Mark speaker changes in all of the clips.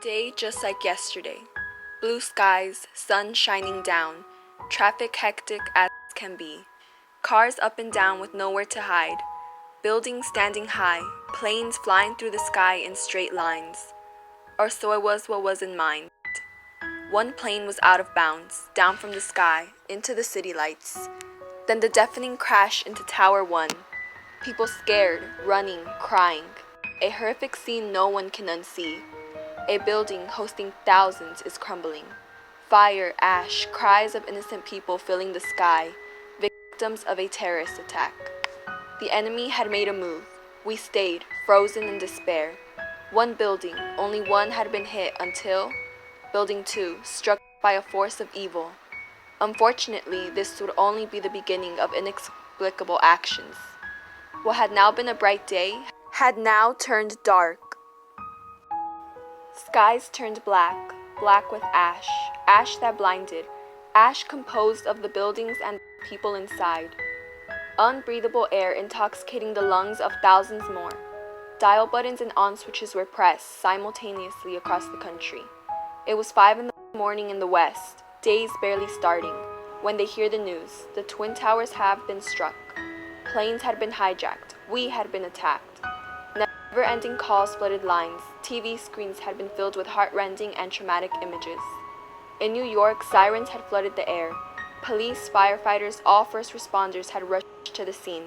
Speaker 1: Day just like yesterday. Blue skies, sun shining down, traffic hectic as can be. Cars up and down with nowhere to hide. Buildings standing high, planes flying through the sky in straight lines. Or so it was what was in mind. One plane was out of bounds, down from the sky, into the city lights. Then the deafening crash into Tower 1. People scared, running, crying. A horrific scene no one can unsee. A building hosting thousands is crumbling. Fire, ash, cries of innocent people filling the sky, victims of a terrorist attack. The enemy had made a move. We stayed, frozen in despair. One building, only one had been hit until Building 2, struck by a force of evil. Unfortunately, this would only be the beginning of inexplicable actions. What had now been a bright day had now turned dark. Skies turned black, black with ash, ash that blinded, ash composed of the buildings and people inside. Unbreathable air intoxicating the lungs of thousands more. Dial buttons and on switches were pressed simultaneously across the country. It was 5 in the morning in the west, days barely starting, when they hear the news. The Twin Towers have been struck. Planes had been hijacked. We had been attacked. Never-ending calls flooded lines. TV screens had been filled with heart-rending and traumatic images. In New York, sirens had flooded the air. Police, firefighters, all first responders had rushed to the scene.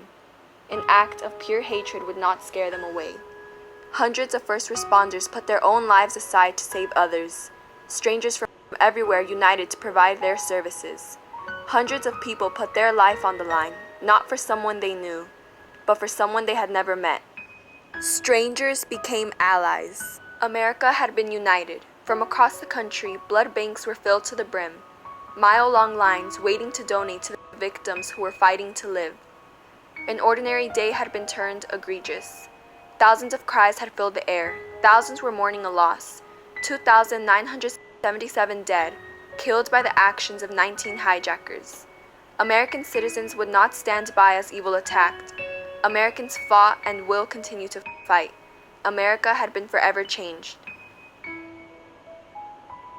Speaker 1: An act of pure hatred would not scare them away. Hundreds of first responders put their own lives aside to save others. Strangers from everywhere united to provide their services. Hundreds of people put their life on the line, not for someone they knew, but for someone they had never met. Strangers became allies. America had been united. From across the country, blood banks were filled to the brim. Mile-long lines waiting to donate to the victims who were fighting to live. An ordinary day had been turned egregious. Thousands of cries had filled the air. Thousands were mourning a loss. 2,977 dead, killed by the actions of 19 hijackers. American citizens would not stand by as evil attacked. Americans fought and will continue to fight. America had been forever changed.